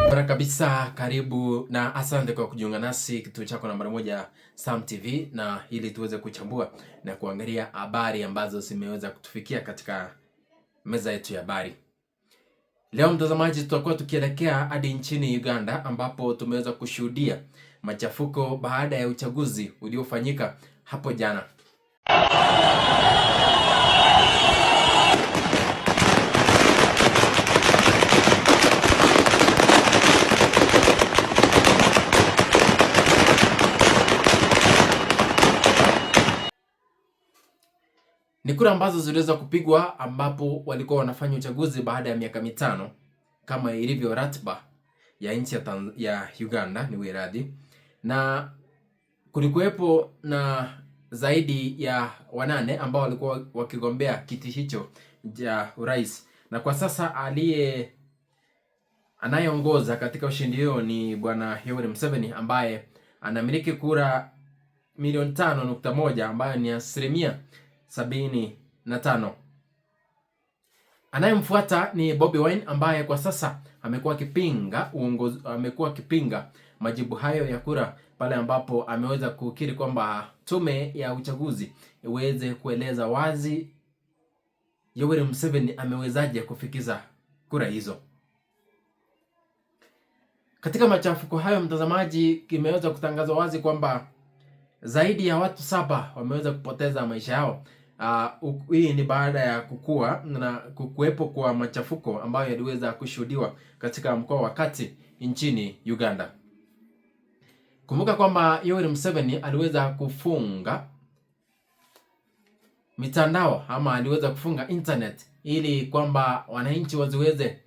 Bora kabisa, karibu na asante kwa kujiunga nasi kituo chako nambari moja Sam TV, na ili tuweze kuchambua na kuangalia habari ambazo zimeweza kutufikia katika meza yetu ya habari. Leo mtazamaji, tutakuwa tukielekea hadi nchini Uganda ambapo tumeweza kushuhudia machafuko baada ya uchaguzi uliofanyika hapo jana. Ni kura ambazo ziliweza kupigwa ambapo walikuwa wanafanya uchaguzi baada ya miaka mitano kama ilivyo ratiba ya nchi ya Uganda, ni wiradhi, na kulikuwepo na zaidi ya 8 ambao walikuwa wakigombea kiti hicho cha urais, na kwa sasa anayeongoza katika ushindi huo ni Bwana Yoweri Museveni ambaye anamiliki kura milioni 5.1 ambayo ni 75%. Anayemfuata ni Bobi Wine ambaye kwa sasa amekuwa akipinga majibu hayo ya kura pale ambapo ameweza kukiri kwamba tume ya uchaguzi iweze kueleza wazi Yoweri Museveni amewezaje kufikiza kura hizo. Katika machafuko hayo, mtazamaji, kimeweza kutangazwa wazi kwamba zaidi ya watu 7 wameweza kupoteza maisha yao. Hii ni baada ya kukuwepo kwa machafuko ambayo yaliweza kushuhudiwa katika mkoa wa Kati nchini Uganda. Kumbuka kwamba Yoweri Museveni aliweza kufunga mitandao ama aliweza kufunga internet ili kwamba wananchi waziweze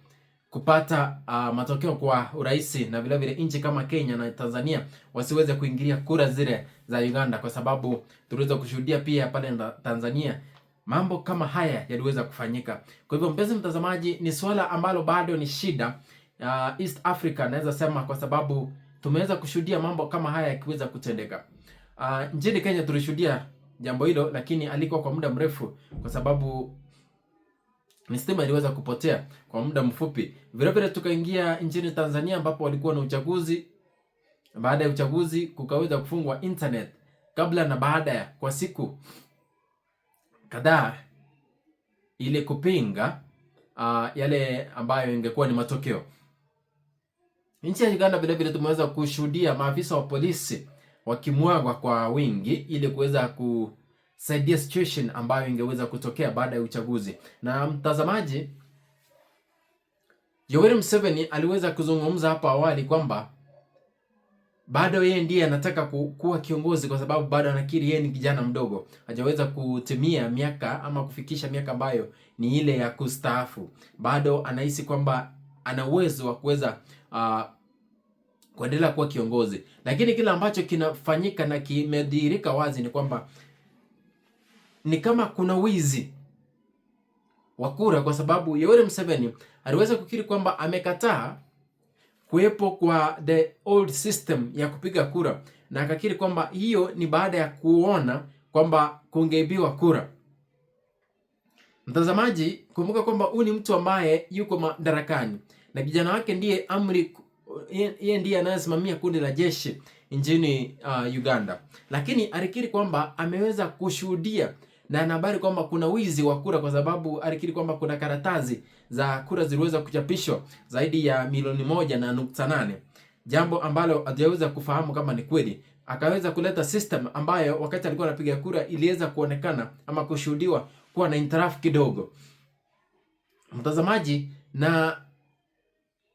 kupata matokeo kwa urahisi, na vile vile nchi kama Kenya na Tanzania wasiweze kuingilia kura zile za Uganda, kwa sababu tuliweza kushuhudia pia pale Tanzania mambo kama haya yaliweza kufanyika. Kwa hivyo mpenzi mtazamaji, ni swala ambalo bado ni shida East Africa, naweza sema, kwa sababu tumeweza kushuhudia mambo kama haya yakiweza kutendeka. Nchini Kenya tulishuhudia jambo hilo, lakini alikuwa kwa muda mrefu kwa sababu stima iliweza kupotea kwa muda mfupi. Vile vile tukaingia nchini Tanzania ambapo walikuwa na uchaguzi. Baada ya uchaguzi kukaweza kufungwa internet kabla na baada ya kwa siku kadhaa ili kupinga yale ambayo ingekuwa ni matokeo. Nchi ya Uganda vile vile tumeweza kushuhudia maafisa wa polisi wakimwagwa kwa wingi ili kuweza kusaidia situation ambayo ingeweza kutokea baada ya uchaguzi. Na mtazamaji, Yoweri Museveni aliweza kuzungumza hapo awali kwamba bado yeye ndiye anataka kuwa kiongozi, kwa sababu bado anakiri yeye ni kijana mdogo, hajaweza kutimia miaka ama kufikisha miaka ambayo ni ile ya kustaafu. Bado anahisi kwamba ana uwezo wa kuweza kuendelea kuwa kiongozi, lakini kile ambacho kinafanyika na kimedhihirika wazi ni kwamba ni kama kuna wizi wa kura, kwa sababu Yoweri Museveni aliweza kukiri kwamba amekataa kuwepo kwa the old system ya kupiga kura, na akakiri kwamba hiyo ni baada ya kuona kwamba kungeibiwa kura. Mtazamaji, kumbuka kwamba huyu ni mtu ambaye yuko madarakani na kijana wake ndiye yeye ndiye anayesimamia kundi la jeshi nchini Uganda, lakini alikiri kwamba ameweza kushuhudia na habari kwamba kuna wizi wa kura, kwa sababu alikiri kwamba kuna karatasi za kura ziliweza kuchapishwa zaidi ya milioni 1.8, jambo ambalo hajaweza kufahamu kama ni kweli. Akaweza kuleta system ambayo wakati alikuwa anapiga kura iliweza kuonekana ama kushuhudiwa kuwa na interafu kidogo, mtazamaji, na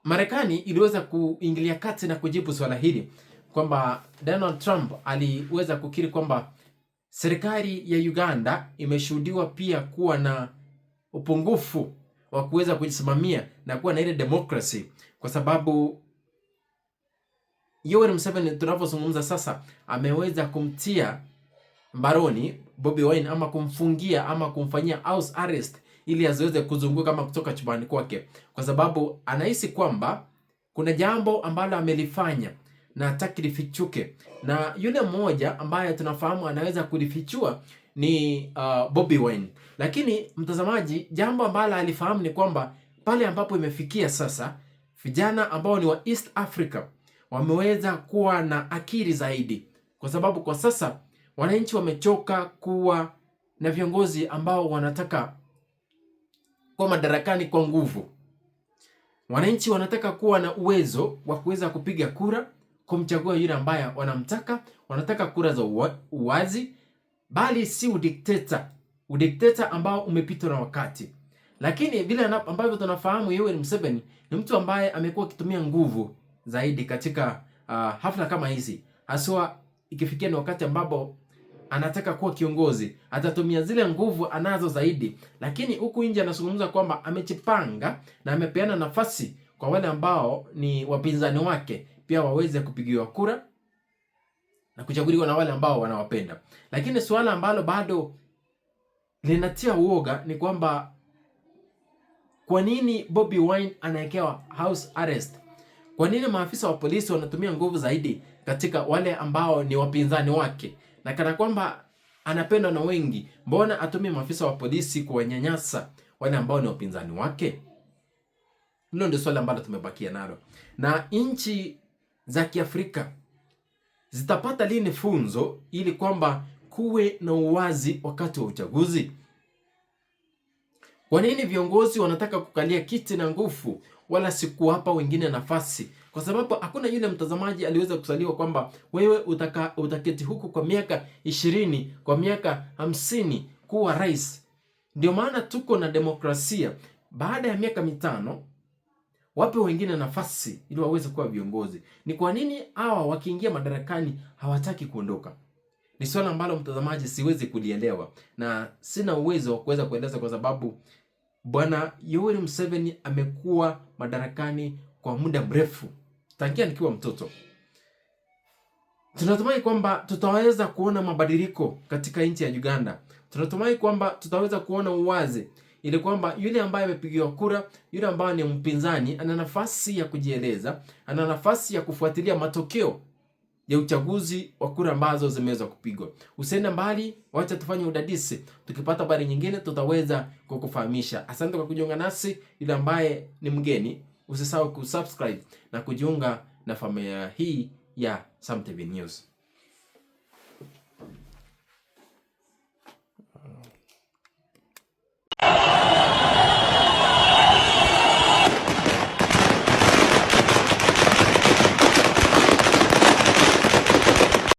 Marekani iliweza kuingilia kati na kujibu swala hili kwamba Donald Trump aliweza kukiri kwamba serikali ya Uganda imeshuhudiwa pia kuwa na upungufu wa kuweza kujisimamia na kuwa na ile democracy, kwa sababu Yoweri Museveni tunavyozungumza sasa ameweza kumtia mbaroni Bobi Wine ama kumfungia ama kumfanyia house arrest ili asiweze kuzunguka ama kutoka chumbani kwake, kwa sababu anahisi kwamba kuna jambo ambalo amelifanya na hataki lifichuke, na yule mmoja ambaye tunafahamu anaweza kulifichua ni Bobi Wine. Lakini mtazamaji, jambo ambalo alifahamu ni kwamba pale ambapo imefikia sasa, vijana ambao ni wa East Africa wameweza kuwa na akili zaidi, kwa sababu kwa sasa wananchi wamechoka kuwa na viongozi ambao wanataka kuwa madarakani kwa nguvu. Wananchi wanataka kuwa na uwezo wa kuweza kupiga kura kumchagua yule ambaye wanamtaka. Wanataka kura za uwazi, bali si udikteta ambao umepitwa na wakati. Lakini vile ambavyo tunafahamu, Yoweri Museveni ni mtu ambaye amekuwa akitumia nguvu zaidi katika hafla kama hizi, haswa ikifikia ni wakati ambapo anataka kuwa kiongozi, atatumia zile nguvu anazo zaidi. Lakini huku nje anazungumza kwamba amejipanga na amepeana nafasi kwa wale ambao ni wapinzani wake pia waweze kupigiwa kura na kuchaguliwa na wale ambao wanawapenda. Lakini suala ambalo bado linatia uoga ni kwamba kwa nini Bobi Wine anawekewa house arrest? Kwa nini maafisa wa polisi wanatumia nguvu zaidi katika wale ambao ni wapinzani wake? Na kana kwamba anapendwa na wengi, mbona atumie maafisa wa polisi kuwanyanyasa wale ambao ni wapinzani wake? Hilo ndio swali ambalo tumebakia nalo. Na nchi za Kiafrika zitapata lini funzo ili kwamba kuwe na uwazi wakati wa uchaguzi? Kwa nini viongozi wanataka kukalia kiti na nguvu wala si kuwapa wengine nafasi? Kwa sababu hakuna yule mtazamaji aliweza kusaliwa kwamba wewe utaketi huku kwa miaka 20, kwa miaka 50 kuwa rais. Ndio maana tuko na demokrasia. Baada ya miaka 5 wape wengine nafasi ili waweze kuwa viongozi. Ni kwa nini hawa wakiingia madarakani hawataki kuondoka? Ni swala ambalo mtazamaji siwezi kulielewa na sina uwezo wa kuweza kueleza, kwa sababu Bwana Yoweri Museveni amekuwa madarakani kwa muda mrefu, tangia nikiwa mtoto. Tunatumai kwamba tutaweza kuona mabadiliko katika nchi ya Uganda. Tunatumai kwamba tutaweza kuona uwazi, ili kwamba yule ambaye amepigiwa kura, yule ambaye ni mpinzani, ana nafasi ya kujieleza, ana nafasi ya kufuatilia matokeo ya uchaguzi wa kura ambazo zimeweza kupigwa. Usiende mbali, wacha tufanye udadisi. Tukipata habari nyingine tutaweza kukufahamisha. Asante kwa kujiunga nasi. Yule ambaye ni mgeni, usisahau kusubscribe na kujiunga na familia hii ya Sam TV News.